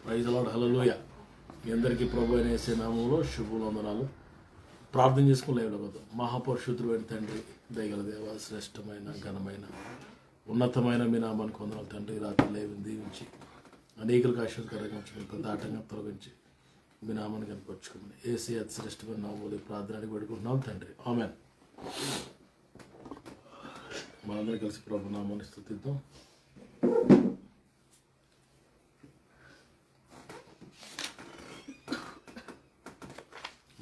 Praise the lord, హల్లెలూయా. మీ అందరికీ ప్రభు అయిన యేసు నామములో శుభవందనాలు. ప్రార్థన చేసుకుని లేవగలదు. మహాపరిశుద్ధుడైన తండ్రి, దయగల దేవ, శ్రేష్టమైన ఘనమైన ఉన్నతమైన మీ నామానికి వందనాలు తండ్రి. రాత్రి లేవిని దీవించి అనేకులకు ఆశీర్వాదకరంగా ఉంచుకుని ప్రతి ఆటంగా తొలగించి మీ నామాన్ని కనపరుచుకోమని యేసు అతి శ్రేష్టమైన నామములో ప్రార్థన అడిగి పెట్టుకుంటున్నాం తండ్రి, ఆమేన్. మనందరం కలిసి ప్రభు నామాన్ని స్తుతిద్దాం.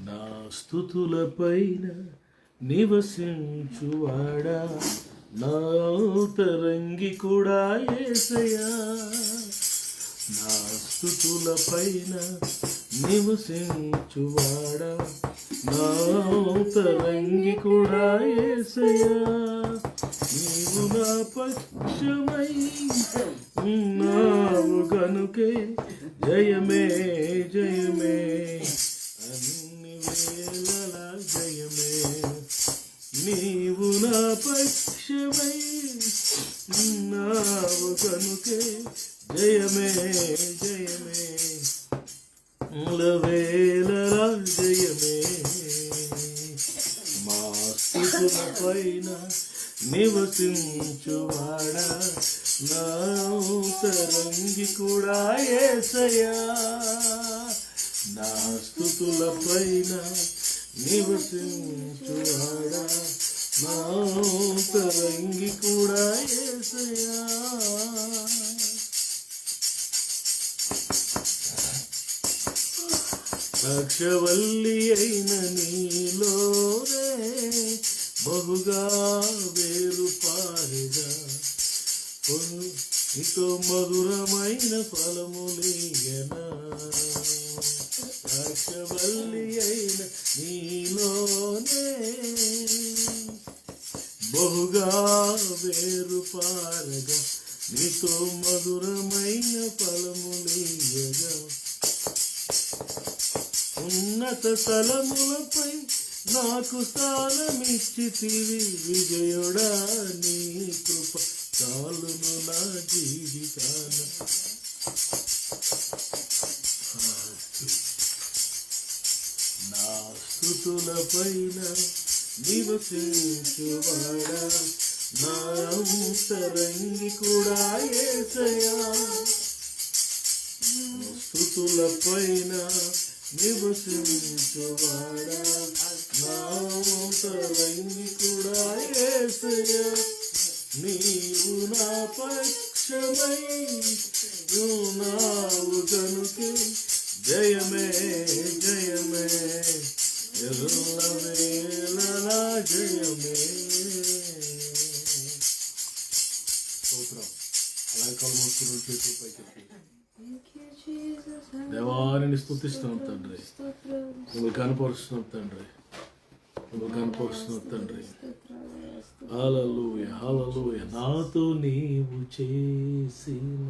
నా స్తుతుల పైన నివసించువాడా, నా తరంగి కూడా యేసయ్యా. నా స్తుతుల పైన నివసించువాడా, నా తరంగి కూడా యేసయ్యా. నీవు నా పక్షమై ఉన్నావు గనుకే జయమే జయమే, అన్ని వేళలా జయమే. నీవు నా పక్షమై ఉన్నావు కనుకే జయమే జయమే, వేళలా జయమే. మా స్తుతుల పైన నివసించువాడా, నా తరంగి కూడా యేసయ్యా. నా స్తుతుల పైన నివసించువాడా, నా తరంగి కూడా యేసయ్యా. ద్రాక్షవల్లి అయిన నీలోనే బహుగా వేరు పారెగా, నీతో మధురమైన ఫలములీయనా. ద్రాక్షవల్లి అయిన నీలోనే బహుగా వేరు పారగా, నీతో మధురమైన ఫలములీయగా. ఉన్నత స్థలములపై నాకు స్థానమిచ్చితివి విజయుడా, నీ కృప చాలును నా జీవితాన. నా స్తుతుల పైన నివసించువాడా, నా తరంగి కూడా యేసయ్యా. స్తుతుల పైన నివసించువాడా, నా తరంగి కూడా యేసయ్యా. నీవు నా పక్షమై ఉన్నావు కనుకే జయమే జయమే, ఎల్లవేళలా జయమే. స్తోత్రం. అలాగే కలుమూసుకుని చేతులు పైకి దేవాన్ని స్తుతిస్తున్నాం తండ్రి, నువ్వు కనపరుస్తున్నాం తండ్రి, నువ్వు కనపరుస్తున్నావు తండ్రి. హల్లెలూయా హల్లెలూయా. నాతో నీవు చేసిన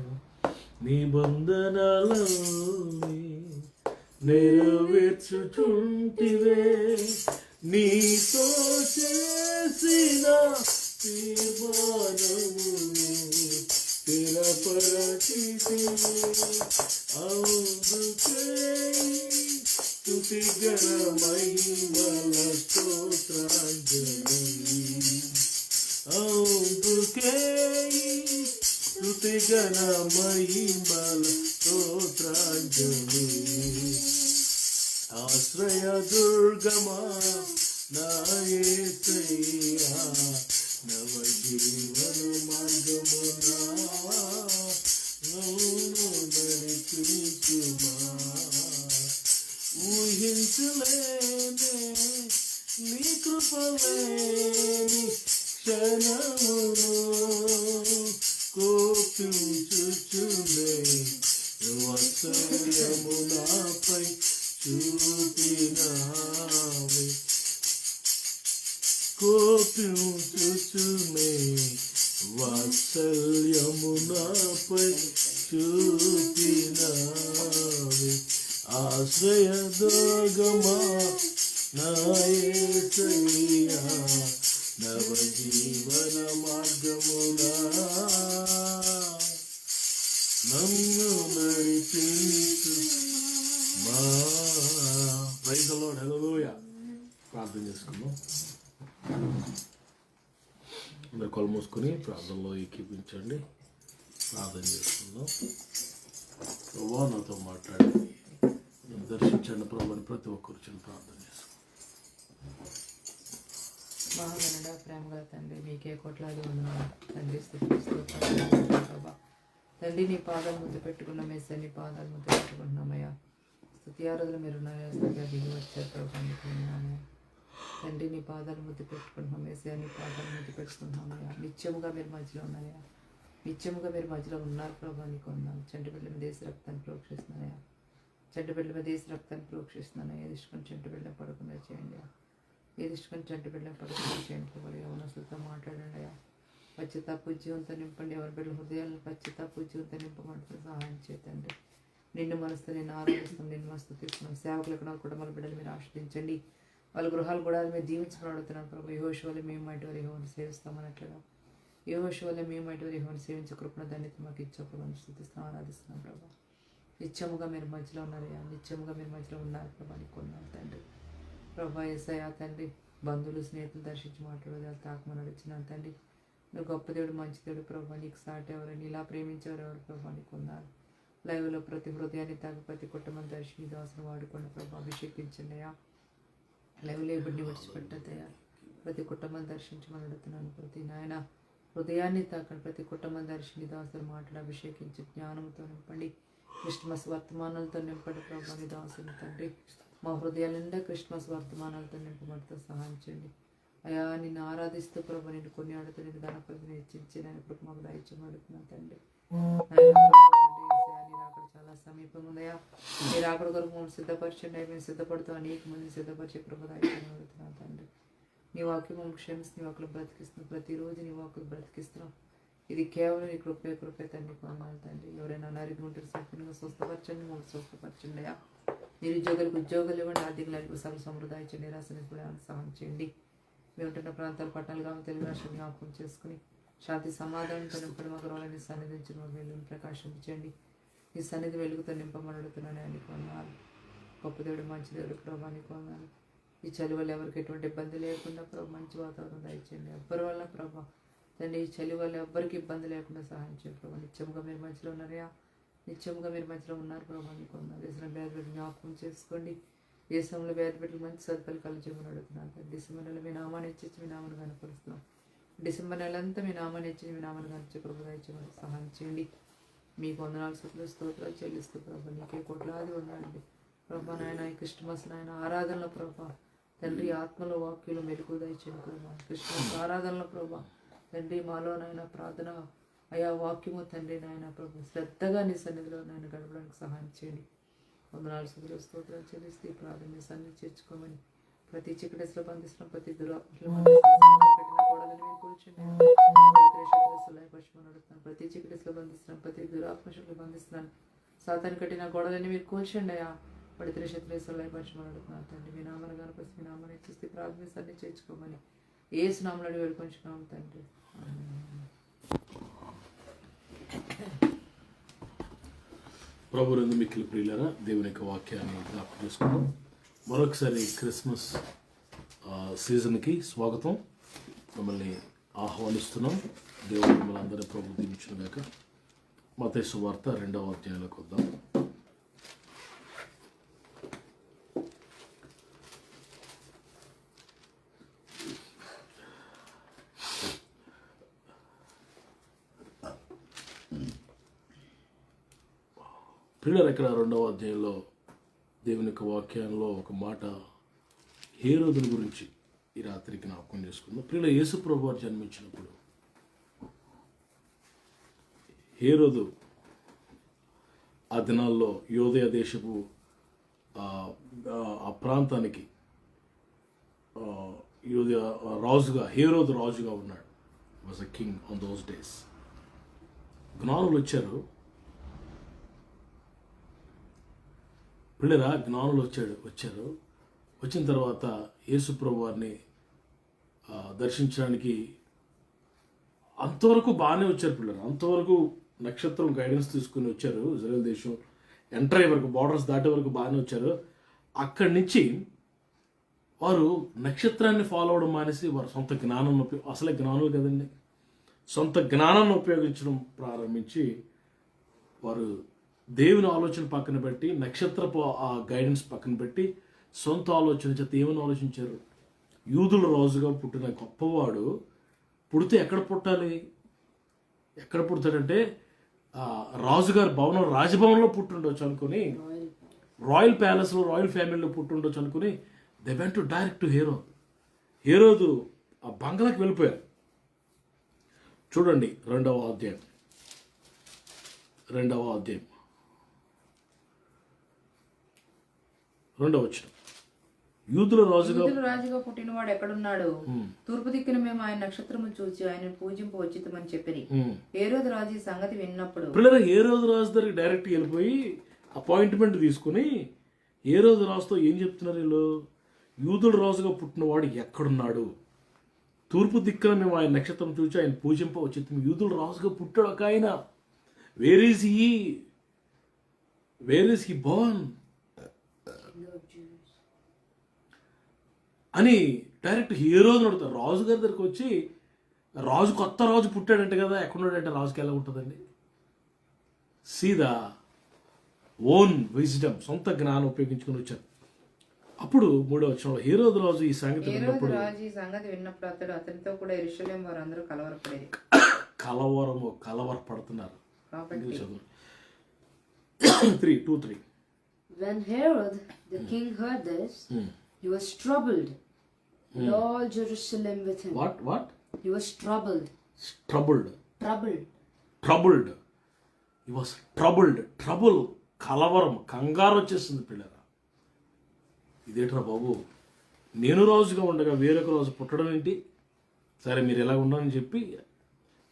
నిబంధనలని నెరవేర్చుచుంటివే, నీతో చేసిన తీర్మానమును స్థిరపరచితివి. అందుకే స్తుతి గణ మహిమల స్తోత్రాంజలి. అందుకే స్తుతి గణ మహిమల స్తోత్రాంజలి. ఆశ్రయ దుర్గమా నా యేసయ్యా, నవ జీవన మార్గమునా నన్ను నడిపించుమా. ఊహించలేనే నీ కృపలేని క్షణమును కోపించుచునే, వాత్సల్యము నాపై చూపినావే. కోపించుచునే వాత్సల్యము నాపై చూపినావే. ఆశ్రయ దుర్గమా నా యేసయ్యా, నవ జీవన మార్గమునా నన్ను నడిపించుమా. ప్రార్థన చేసుకుందాం. అందరు కళ్ళు మూసుకొని ప్రార్థనలో ఏకీపించండి. ప్రార్థన చేసుకుందాం. ప్రభా నాతో మాట్లాడి నన్ను దర్శించండి ప్రభు అని ప్రతి ఒక్కరు చిన్న ప్రార్థన చేసుకుందాం. మహాగణుడ ప్రేమగల తండ్రి, మీకే కోట్లాది వందనాలు తండ్రి. ప్రభా తండ్రి, నీ పాదాలు ముద్దు పెట్టుకున్న మేసే, నీ పాదాలు ముద్దు పెట్టుకుంటున్నామయ్యా. స్తుతి ఆరాధనలు మీరు దిగి వచ్చారు ప్రభా. తండ్రి, నీ పాదాలు ముద్దు పెట్టుకుంటున్నాం మేసే, నీ పాదాలు ముద్దు పెట్టుకుంటున్నామయ్యా. నిత్యముగా మీరు మధ్యలో ఉన్నాయా, నిత్యముగా మీరు మధ్యలో ఉన్నారు ప్రభా. నీకు ఉన్నాను. చంటి బిడ్డల మీద దేశ రక్తాన్ని ప్రోక్షిస్తున్నాయా, చంటి బిడ్డల మీద దేశ రక్తాన్ని ప్రోక్షిస్తున్నాయా. ఏది ఇష్టం చంటి బిడ్డలు పడకుండా చేయండి, ఏది ఇష్టం చంటి బిడ్డలు పడకుండా చేయండి ప్రభా. యవనస్తులతో మాట్లాడండి అయ్యా. పశ్చాత్తాప జీవంతో నింపండి. ఎవరి బిడ్డల హృదయాలను పశ్చాత్తాప జీవంతో నింపమంటే సహాయం చేయండి. నిన్ను మనసుతో నేను ఆరాధిస్తాం, నిన్ను మనసుతో తీసుకున్నాం. సేవకులు ఎక్కడ కుటుంబాల బిడ్డలు మీరు ఆశ్రదించండి. వాళ్ళ గృహాలు కూడా మీరు దీవించమని అడుగుతున్నాను ప్రభు. యెహోషువ వల్ల మేము మైటి వారి యెహోవాను సేవిస్తామన్నట్లుగా యెహోషువ వల్ల మేము మైటి వారి యెహోవాను సేవించే కృపణ ధన్యత మాకు ఇచ్చే ప్రభావం స్తుతిస్తాం, ఆరాధిస్తున్నాం ప్రభా. నిత్యముగా మీరు మధ్యలో ఉన్నారయ్యా, నిత్యముగా మీరు మధ్యలో ఉన్నారు ప్రభా. నీకు ఉన్నాను తండ్రి. ప్రభా యేసయ్యా తండ్రి, బంధువులు స్నేహితులు దర్శించి మాట్లాడేది తాకమని అడిచినాను తండ్రి. నువ్వు గొప్ప దేవుడు, మంచి దేవుడు ప్రభా. నీకు సాటి ఎవరని ఇలా ప్రేమించేవారు ఎవరు ప్రభా. నీకు ఉన్నారు. లైవ్లో ప్రతి హృదయాన్ని తాకి ప్రతి కుటుంబం దర్శిని దాసును వాడుకోండి ప్రభా. అభిషేకించండి అయ్యా. లైవ్లో ఇబ్బడిని విడిచిపెట్టద్దయ్యా. ప్రతి కుటుంబం దర్శించమని అడుగుతున్నాను. ప్రతి నాయన హృదయాన్ని తాకండి. ప్రతి కుటుంబం దర్శిని దాసులు మాట్లాడి అభిషేకించి జ్ఞానంతో నింపండి. క్రిస్మస్ వర్తమానాలతో నింపండి ప్రభా. నీ దాసుని తండ్రి, మా హృదయాల నిండా క్రిస్మస్ వర్తమానాలతో నింపమంటూ సహాయం చేయండి అయ్యా. నిన్ను ఆరాధిస్తూ ప్రభా, నేను కొన్ని ఆడుతూ నేను గణపతిని హెచ్చించి నేను ఇప్పుడు మాకు దయచేయమని అడుగుతున్నాను తండ్రి. అక్కడ చాలా సమీపం ఉందయ్యా. మీరు అక్కడ కొరకు మమ్మల్ని సిద్ధపరచండి. మేము సిద్ధపడుతూ అనేక మంది సిద్ధపరిచే ప్రభు దయచేయమని అడుగుతున్నాను తండ్రి. నీ వాక్యం మమ్మల్ని క్షమిస్తూ నీ వాకులు బ్రతికిస్తున్నాం. ప్రతిరోజు నీ వాకులు బ్రతికిస్తున్నాం. ఇది కేవలం నీ కృపే తండ్రి. కొనాలి తండ్రి. ఎవరైనా అనారోగ్యం ఉంటే సంపూర్ణంగా స్వస్థపరచండి, మమ్మల్ని స్వస్థపరచండి అయ్యా. నిరుద్యోగులకు ఉద్యోగాలు ఇవ్వండి, ఆర్థిక సర్వ సమృద్ధి ఇచ్చండి, నిరాశని కూడా సహాయం చేయండి. మేము ఉంటున్న ప్రాంతాలు పట్టణాలుగా తెలుగు రాష్ట్రం జ్ఞాపకం చేసుకుని శాంతి సమాధానంతో నింపడం ఒక రోజుని సన్నిధించిన వెలుగుని ప్రకాశించండి. నీ సన్నిధి వెలుగుతో నింపమని అడుగుతున్నాను. అని కొన్నాను. గొప్ప దేవుడు, మంచి దేవుడు ప్రభా. నీకు కొన్నాను. ఈ చలి వల్ల ఎవరికి ఎటువంటి ఇబ్బంది లేకుండా ప్రభు మంచి వాతావరణం దయచేయండి. ఎవ్వరి వల్ల ప్రభా తండ్రి, ఈ చలి వల్ల ఎవ్వరికి ఇబ్బంది లేకుండా సహాయం చేయండి ప్రభా. నిత్యముగా మీరు మంచిలో ఉన్నారయా, నిత్యముగా మీరు మంచిలో ఉన్నారు ప్రభా. నీకు కొన్నారు. దేశంలో పేద బిడ్డలు జ్ఞాపకం చేసుకోండి. దేశంలో పేద బిడ్డలు మంచి సదుపాయాలు కలిగించమని అడుగుతున్నాను. డిసెంబర్ నెల మీ నామాన్ని ఇచ్చి మీ నామాన్ని కనపరుస్తున్నాం. డిసెంబర్ నెల అంతా మీ నామాన్ని ఇచ్చి మీ నామాన్ని కనిపించే ప్రభు దయచేయమని సహాయం చేయండి. మీకు వందనాలు స్తోత్రాలు చెల్లిస్తూ ప్రభా. నీకే కోట్లాది వందనాలండి ప్రభా. నాయన ఈ క్రిస్మస్ నాయన ఆరాధనలో ప్రభా తండ్రి, ఆత్మలో వాక్యులు మెరుగు దయచేయండి ప్రభా. క్రిస్మస్ ఆరాధనలో ప్రభా తండ్రి, మాలో నాయన ప్రార్థన అయా వాక్యము తండ్రి నాయన ప్రభు శ్రద్ధగా నీ సన్నిధిలో నాయన గడపడానికి సహాయం చేయండి. వందనాలు స్తోత్రాలు చెల్లిస్తే ఈ ప్రార్థన నీ సన్నిధి చేర్చుకోమని ప్రతి చీకటిలో బంధిస్తున్నాం. ప్రతి గోడలని కూర్చుని ప్రతి చీకటిలో బంధిస్తున్నాను. ప్రతి దురాత్మశులు బంధిస్తున్నాను. సాతాను కట్టిన గోడలని మీరు కూల్చండి అయ్యా. పడి త్రిశత్రేశ్వర లయపరచమని అడుగుతున్నాను తండ్రి. మీ నామాన్ని కనపరిచి మీ నామాన్ని చూస్తే ప్రార్థన సన్ని చేర్చుకోమని ఏసు నామములో వేడుకొంచున్నాం తండ్రి. ప్రభునందు మిక్కిలి ప్రియులారా, దేవుని యొక్క వాక్యాన్ని జ్ఞాపకం చేసుకుందాం. మరొకసారి క్రిస్మస్ సీజన్కి స్వాగతం. మిమ్మల్ని ఆహ్వానిస్తున్నాం. దేవుడు మిమ్మల్ని అందరూ ప్రభు దీవించుగాక. మత్తయి సువార్త 2వ అధ్యాయంలోకి వద్దాం. ప్రియులారా, ఇక్కడ 2వ అధ్యాయంలో దేవుని యొక్క వాక్యంలో ఒక మాట హేరోదుని గురించి ఈ రాత్రికి జ్ఞాపకం చేసుకుందాం. ప్రియుల యేసు ప్రభు వారు జన్మించినప్పుడు హేరోదు ఆ దినాల్లో యోదయ దేశపు ఆ ప్రాంతానికి యోదయ రాజుగా హేరోదు రాజుగా ఉన్నాడు. Was a king on those days. జ్ఞానులు వచ్చారు. పిల్లరా జ్ఞానులు వచ్చారు. వచ్చిన తర్వాత యేసు ప్రభు వారిని దర్శించడానికి అంతవరకు బాగానే వచ్చారు పిల్లలు. అంతవరకు నక్షత్రం గైడెన్స్ తీసుకుని వచ్చారు. ఇజ్రాయెల్ దేశం ఎంటర్ అయ్యే వరకు, బార్డర్స్ దాటే వరకు బాగానే వచ్చారు. అక్కడి నుంచి వారు నక్షత్రాన్ని ఫాలో అవడం మానేసి వారు సొంత జ్ఞానాన్ని అసలే జ్ఞానులు కదండి, సొంత జ్ఞానాన్ని ఉపయోగించడం ప్రారంభించి వారు దేవుని ఆలోచన పక్కన పెట్టి నక్షత్రపు ఆ గైడెన్స్ పక్కన పెట్టి సొంత ఆలోచన చేత ఏమని ఆలోచించారు? యూదుల రాజుగా పుట్టిన గొప్పవాడు పుడితే ఎక్కడ పుట్టాలి? ఎక్కడ పుడతాడంటే రాజుగారి భవనం రాజభవనంలో పుట్టుండొచ్చు అనుకుని, రాయల్ ప్యాలెస్లో రాయల్ ఫ్యామిలీలో పుట్టుండొచ్చు అనుకుని they went to direct to Herod ఆ బంగ్లాకి వెళ్ళిపోయారు. చూడండి 2వ అధ్యాయం రెండవ వచనం. యూదుల రాజుగా పుట్టినవాడు ఎక్కడున్నాడు? తూర్పు దిక్కున మేము ఆయన నక్షత్రము చూచి ఆయన పూజింపు వచ్చితమని చెప్పి హేరోదు రాజు ఈ సంగతి విన్నప్పుడు పిల్లలు హేరోదు రాజు దగ్గరికి డైరెక్ట్ వెళ్ళిపోయి అపాయింట్మెంట్ తీసుకుని హేరోదు రాజుతో ఏం చెప్తున్నారు వీళ్ళు? యూదుల రాజుగా పుట్టినవాడు ఎక్కడున్నాడు? తూర్పు దిక్కున మేము ఆయన నక్షత్రం చూచి ఆయన పూజింప వచ్చితము. యూదుల రాజుగా పుట్టాడు ఒక ఆయన. వేర్ ఈజ్ హీ బోర్న్ అని డైరెక్ట్ హేరోదుని అడుగుతారు. రాజు గారి దగ్గరికి వచ్చి కొత్త రాజు పుట్టాడంటే కదా, ఎక్కడున్నాడంటే రాజుకి ఎలా ఉంటుందండి? సీదా ఓన్ విజ్డమ్, సొంత జ్ఞానం ఉపయోగించుకుని వచ్చారు. అప్పుడు 3వ వచనంలో హేరోదు రాజు ఈ సంగతి విన్నప్పుడు అతడు అతనితో కూడా యెరూషలేము వారందరూ కలవరపడేది. కలవరపడుతున్నారు. 3:2-3. When Herod the king heard this, he was troubled, and all Jerusalem with him. What? He was troubled. Troubled. He was troubled. Trouble, కలవరం, కంగారు వచ్చేస్తుంది పిల్లరా. ఇదేట్రా బాబు, నేను రాజుగా ఉండగా వేరొక రాజు పుట్టడం ఏంటి? సరే మీరు ఎలా ఉన్నారని చెప్పి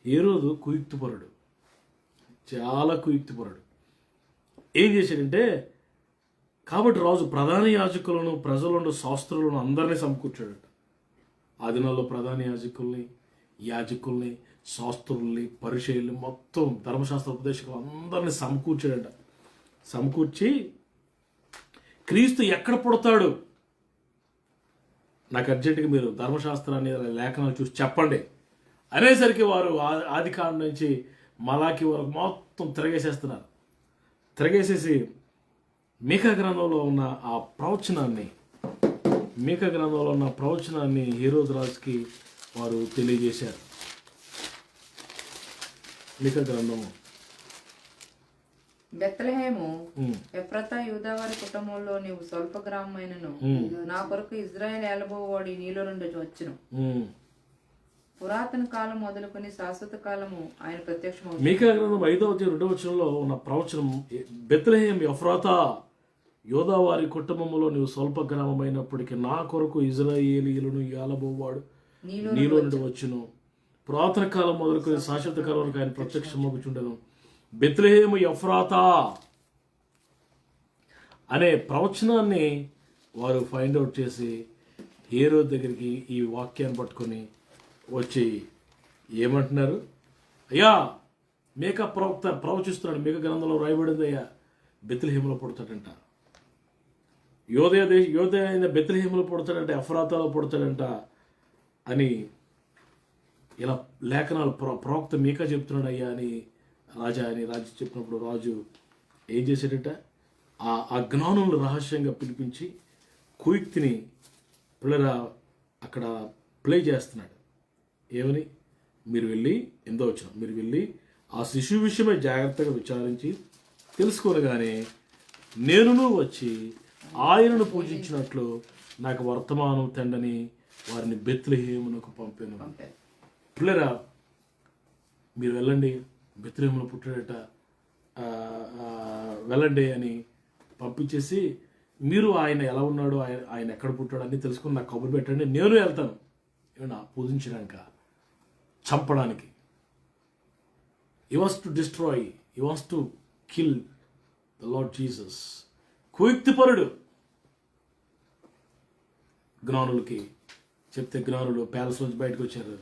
హేరోదు కుయుక్తిపరుడు, చాలా కుయుక్తిపరుడు. ఏం చేశాడంటే, కాబట్టి రాజు ప్రధాన యాజకులను, ప్రజలను, శాస్త్రులను అందరినీ సమకూర్చాడట. ఆ దినాల్లో ప్రధాన యాజకుల్ని, శాస్త్రుల్ని, పరిచయుల్ని, మొత్తం ధర్మశాస్త్ర ఉపదేశకులు అందరినీ సమకూర్చాడట. సమకూర్చి క్రీస్తు ఎక్కడ పుడతాడు, నాకు అర్జెంటుగా మీరు ధర్మశాస్త్రాన్ని లేఖనాలు చూసి చెప్పండి అనేసరికి వారు ఆది కాండం నుంచి మలాకి వరకు మొత్తం తిరగేసేసి మీకా గ్రంథంలో ఉన్న ఆ ప్రవచనాన్ని హేరోదు రాజుకి వారు తెలియజేశారు. మీకా గ్రంథం బెత్లెహేము ఎఫ్రాతా యూదావారి కుటుంబంలో నీవు స్వల్ప గ్రామమైనను నా కొరకు ఇజ్రాయెల్ ఏలబోవాడు నీలో నుండి వచ్చును. పురాతన కాలం మొదలుకొని శాశ్వత కాలము ఆయన ప్రత్యక్షమవుతాడు. మీకా గ్రంథం 5వ అధ్యాయం 2వ వచనంలో ఉన్న ప్రవచనం, బెత్లెహేం ఎఫ్రాతా యోదావారి కుటుంబంలో నీవు స్వల్ప గ్రామమైనప్పటికీ నా కొరకు ఇజ్రాయేలీయులను ఏలబోవాడు నీలో నుండి వచ్చును. పురాతన కాలం మొదలుకొని శాశ్వత కాలం వరకు ఆయన ప్రత్యక్షమవుచుండెను. బెత్లెహేము ఎఫ్రాతా అనే ప్రవచనాన్ని వారు ఫైండ్ అవుట్ చేసి హేరోదు దగ్గరికి ఈ వాక్యాన్ని పట్టుకొని వచ్చి ఏమంటున్నారు? అయ్యా, మేకా ప్రవక్త ప్రవచిస్తున్నాడు, మేకా గ్రంథంలో రాయబడింది, అయ్యా బెత్లెహేములో పుడతాడంట, యోదయ అయిన బెత్లెహేములో పుడతాడంట, ఎఫ్రాతాలో పుడతాడంట అని ఇలా లేఖనాలు ప్రవక్త మీకా చెప్తున్నాడు అయ్యా అని రాజు చెప్పినప్పుడు రాజు ఏం చేశాడట? ఆ జ్ఞానులను రహస్యంగా పిలిపించి కుయుక్తిని పిల్లల అక్కడ ప్లే చేస్తున్నాడు. ఏమని? మీరు వెళ్ళి ఆ శిశువు విషయమై జాగ్రత్తగా విచారించి తెలుసుకోనగానే నేనును వచ్చి ఆయనను పూజించినట్లు నాకు వర్తమానం తండని వారిని బెత్లెహేమునకు పంపాను. పిల్లరా, మీరు వెళ్ళండి, బెత్లెహేములో పుట్టాడట, వెళ్ళండి అని పంపించేసి మీరు ఆయన ఎలా ఉన్నాడో, ఆయన ఎక్కడ పుట్టాడు అని తెలుసుకుని నాకు కబురు పెట్టండి, నేను వెళ్తాను. ఏమన్నా పూజించడానిక, చంపడానికి. He wants to destroy, he wants to kill the Lord Jesus. కుయుక్తిపరుడు. జ్ఞానులకి చెప్తే జ్ఞానులు ప్యాలెస్ నుంచి బయటకు వచ్చారు.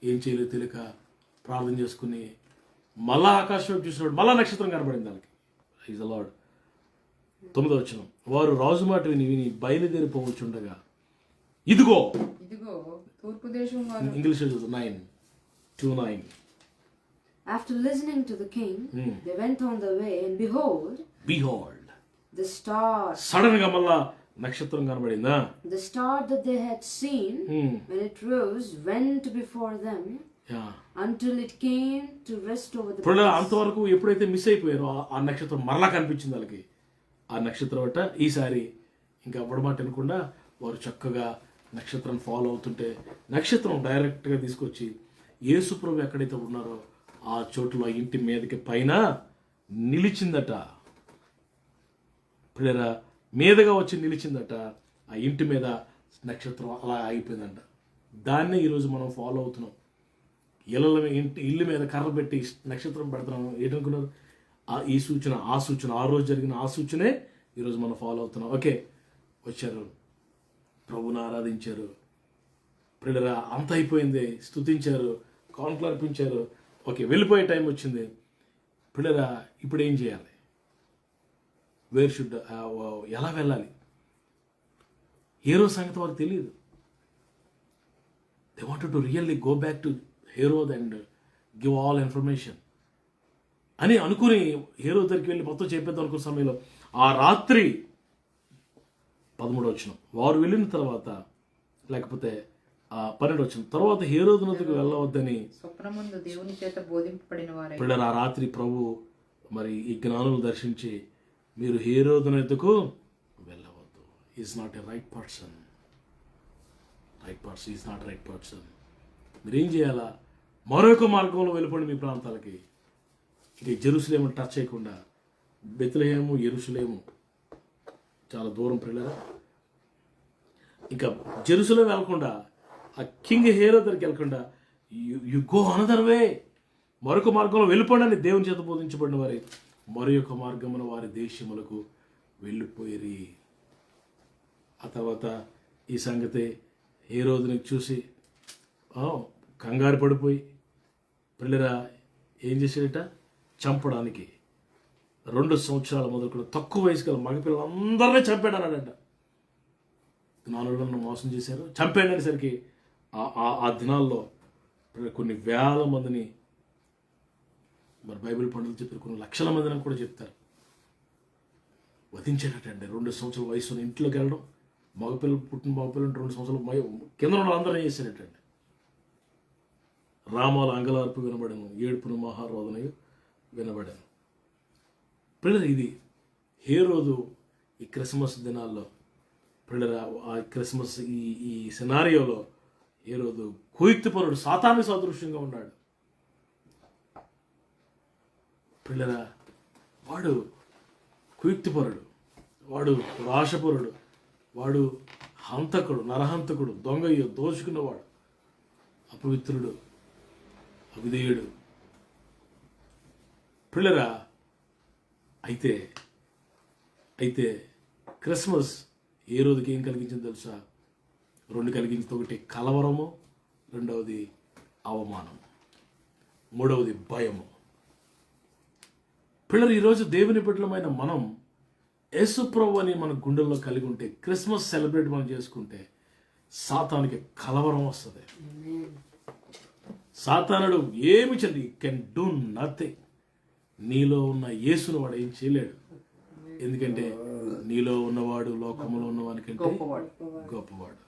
ఏం చేయలేదు తెలియక ప్రార్థన చేసుకుని మళ్ళా ఆకాశం చూసినప్పుడు మళ్ళా నక్షత్రం కనబడింది దానికి. Is the lord. 9వ వచనం. వారు రాజు మాట విని బయలుదేరిపోవచ్చుండగా ఇదిగో ఇదిగో తూర్పు దేశం వారు English 9:2-9. After listening to the king, they went on their way, and behold, the star, sudden గా మళ్ళా నక్షత్రం కనబడిందా? the star that they had seen when it rose went before them until it came to rest over the place. అంతవరకు ఎప్పుడైతే miss అయిపోయారో ఆ నక్షత్రం మరలా కనిపించింది వాళ్ళకి. ఆ నక్షత్రం అట ఈసారి ఇంకా అవ్వడమాట అనకుండా వారు చక్కగా నక్షత్రం ఫాలో అవుతుంటే నక్షత్రం డైరెక్ట్గా తీసుకొచ్చి యేసుప్రభు ఎక్కడైతే ఉన్నారో ఆ చోటులో ఇంటి మీదకి పైన నిలిచిందట. పిల్లరా మీదగా వచ్చి నిలిచిందట. ఆ ఇంటి మీద నక్షత్రం అలా అయిపోయిందంట. దాన్నే ఈరోజు మనం ఫాలో అవుతున్నాం. ఇల్లు మీద కర్ర పెట్టి నక్షత్రం పెడుతున్నాం. ఏంటనుకున్నారు? ఈ సూచన ఆ సూచన, ఆ రోజు జరిగిన ఆ సూచనే ఈరోజు మనం ఫాలో అవుతున్నాం. ఓకే, వచ్చారు, ప్రభుని ఆరాధించారు, పిల్లరా అంత అయిపోయింది, స్తుతించారు, కానుకలు అర్పించారు. ఓకే, వెళ్ళిపోయే టైం వచ్చింది. పిల్లరా ఇప్పుడు ఏం చేయాలి? వేర్ షుడ్, ఎలా వెళ్ళాలి? హేరో సంగతి వారికి తెలియదు. They wanted to really go back to Herod and give all information అని అనుకుని హేరో దగ్గరికి వెళ్ళి మొత్తం చెప్పేద్దాం అనుకున్న సమయంలో ఆ రాత్రి 13వ వచనం, వారు వెళ్ళిన తర్వాత లేకపోతే 12వ వచనం, తర్వాత హేరోదు నదికి వెళ్ళవద్దని స్వప్నమందు దేవుని చేత బోధింపబడిన వారే పిల్లల ఆ రాత్రి ప్రభు మరి ఈ జ్ఞానులు దర్శించి మీరు హేరోదు నదికు వెళ్ళవద్దు. Is not a right person. Is not right person. మీరేం చేయాలా? మరొక మార్గంలో వెళ్ళిపోండి మీ ప్రాంతాలకి. ఇక జెరూసలేము టచ్ చేయకుండా, బెత్లెహేము యెరూషలేము చాలా దూరం పిల్లరా. ఇంకా జెరూసలేం వెళ్ళకుండా, ఆ కింగ్ హేరో దగ్గరికి వెళ్ళకుండా యు గో అనదర్ వే, మరొక మార్గంలో వెళ్ళిపోండి అని దేవుని చేత బోధించబడిన వారి మరొక మార్గమున వారి దేశములకు వెళ్ళిపోయిరి. ఆ తర్వాత ఈ సంగతి హేరోదుని చూసి కంగారు పడిపోయి పిల్లరా ఏం చేశాడట? చంపడానికి 2 సంవత్సరాల మొదలుకొని తక్కువ వయసు గల మగపిల్లలందరినీ చంపాడు అన్నాడంట. జ్ఞానులను మోసం చేశారు, చంపాడు అనేసరికి ఆ దినాల్లో కొన్ని వేల మందిని, మరి బైబిల్ పండుగలు చెప్తారు కొన్ని లక్షల మందిని కూడా చెప్తారు, వధించేటండి. 2 సంవత్సరాల వయసులో ఇంట్లోకి వెళ్ళడం, పుట్టిన మగపిల్లలు 2 సంవత్సరాలు కింద ఉన్న అందరూ చేశారటండి. రామాల అంగలార్పు వినబడను, ఏడుపును మహారోదనయు వినబడాను. పిల్లలు ఇది హేరోదు ఈ క్రిస్మస్ దినాల్లో, పిల్లల ఆ క్రిస్మస్ ఈ సినారియోలో హేరోదు కుయుక్తిపరుడు, సాతాను సాదృశ్యంగా ఉన్నాడు. పిల్లల వాడు కుయుక్తిపరుడు, వాడు రాశపరుడు, వాడు హంతకుడు, నరహంతకుడు, దొంగయ్య, దోచుకున్నవాడు, అపవిత్రుడు, అవిధేయుడు. పిల్లరా అయితే క్రిస్మస్ ఏ రోజుకి ఏం కలిగించింది తెలుసా? 2 కలిగించింది. ఒకటి కలవరము, రెండవది అవమానం, మూడవది భయము. పిల్లలు ఈరోజు దేవుని బిడ్డలమైన మనం యేసుప్రభు అని మన గుండెల్లో కలిగి ఉంటే, క్రిస్మస్ సెలబ్రేట్ మనం చేసుకుంటే సాతానికి కలవరం వస్తుంది. సాతానుడు ఏమి చెల్లి కెన్ డూ నథింగ్. నీలో ఉన్న యేసును వాడు ఏం చేయలేడు. ఎందుకంటే నీలో ఉన్నవాడు లోకంలో ఉన్నవానికంటే గొప్పవాడు.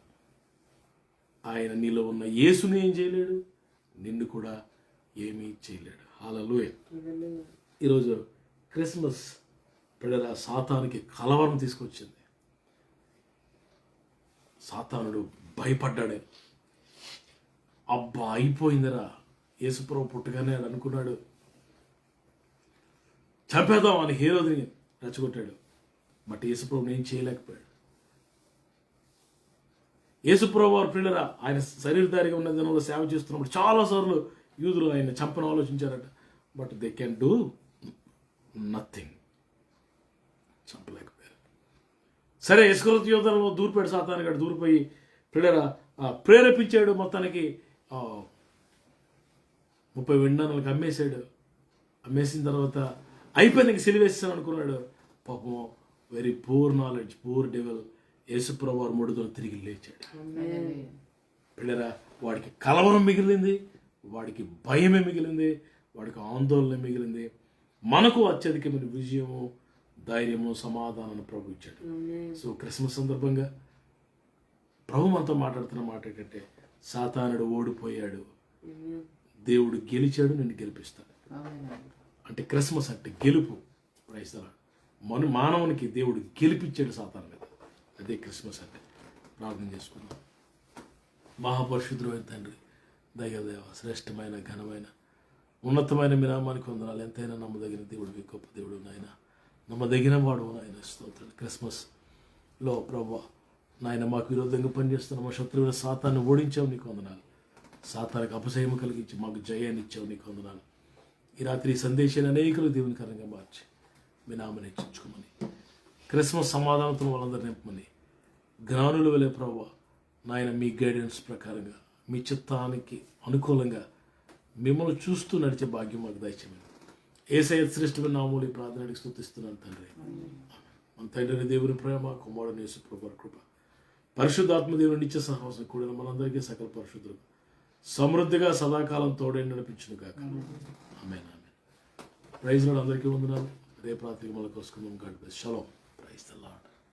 ఆయన నీలో ఉన్న యేసుని ఏం చేయలేడు, నిన్ను కూడా ఏమీ చేయలేడు. హల్లెలూయా. ఈరోజు క్రిస్మస్ పిల్లల సాతానికి కలవరం తీసుకొచ్చింది. సాతానుడు భయపడ్డాడు. అబ్బా అయిపోయిందిరా, యేసుప్రభు పుట్టగానే అనుకున్నాడు చంపేద్దాం అని హేరోదుని రెచ్చగొట్టాడు. బట్ యేసుప్రభుని ఏం చేయలేకపోయాడు. యేసుప్రభు వారు పిల్లరా ఆయన శరీరధారిగా ఉన్న దినంలో సేవ చేస్తున్నప్పుడు చాలాసార్లు యూదులు ఆయన చంపని ఆలోచించారట. But they can do nothing. చంపలేకపోయారు. సరే ఇస్కరియోతు యోధులలో దూరిపోయాడు సాతాను గారు. దూరిపోయి పిల్లరా ప్రేరేపించాడు. మొత్తానికి 30 వెండి అమ్మేశాడు. అమ్మేసిన తర్వాత అయిపోయింది, ఇంక సిలివేస్తాను అనుకున్నాడు. పాపం very poor knowledge, poor devil యేసుప్రభు వారు 3 దినాలు తిరిగి లేచాడు. హల్లెలూయా. పిల్లరా, వాడికి కలవరం మిగిలింది, వాడికి భయమే మిగిలింది, వాడికి ఆందోళన మిగిలింది. మనకు అత్యధికమైన విజయము, ధైర్యము, సమాధానాన్ని ప్రభు ఇచ్చాడు. సో క్రిస్మస్ సందర్భంగా ప్రభు మనతో మాట్లాడుతున్న మాట ఏంటంటే, సాతానుడు ఓడిపోయాడు, దేవుడు గెలిచాడు, నిన్ను గెలిపిస్తాడు. ఆమేన్. అంటే క్రిస్మస్ అంటే గెలుపు. ప్రైస్తలా మానవునికి దేవుడు గెలిపించాడు సాతాను మీద. అదే క్రిస్మస్ అంటే. ప్రార్థన చేసుకుందాం. మహాపరిశుద్ధుడైన తండ్రి, దయగలదేవ, శ్రేష్టమైన ఘనమైన ఉన్నతమైన మీ నామానికి వందనాలు. ఎంతైనా నమ్మదగిన దేవుడివి, గొప్ప దేవుడు నాయన, నమ్మదగిన వాడు నాయన. స్తోత్రాలు. క్రిస్మస్లో ప్రభు నాయన మాకు విరోధంగా పనిచేస్తున్న మా శత్రువుల సాతాన్ని ఓడించావు, నీకు వందనాలు. సాతానికి అపజయము కలిగించి మాకు జయాన్ని ఇచ్చావు, నీకు వందనాలు. ఈ రాత్రి ఈ సందేశాన్ని అనేకులు దీవెనకరంగా మార్చి మీ నామని హెచ్చించుకోమని, క్రిస్మస్ సమాధానంతో వాళ్ళందరూ నింపమని, జ్ఞానులు వెళ్ళే ప్రభు నాయన మీ గైడెన్స్ ప్రకారంగా, మీ చిత్తానికి అనుకూలంగా మిమ్మల్ని చూస్తూ నడిచే భాగ్యం మాకు దయచేయమని యేసయ్య శ్రేష్టమైన నామములో ప్రార్థనకి స్తుతిస్తున్నాను తండ్రి. మన తండ్రి దేవుని ప్రేమ, కుమారుని యేసు ప్రభువు కృప, పరిశుద్ధాత్మ దేవుని నిత్య సహవాసం కూడిన మనందరికీ సకల పరిశుద్ధులు సమృద్ధిగా సదాకాలం తోడే నడిపించును గాక. ఆమేన్. Praise lord. అందరికీ వందనాలు. రేపు రాత్రికి మళ్ళీ కలుసుకుందాం. God bless. షలోమ్. Praise the lord.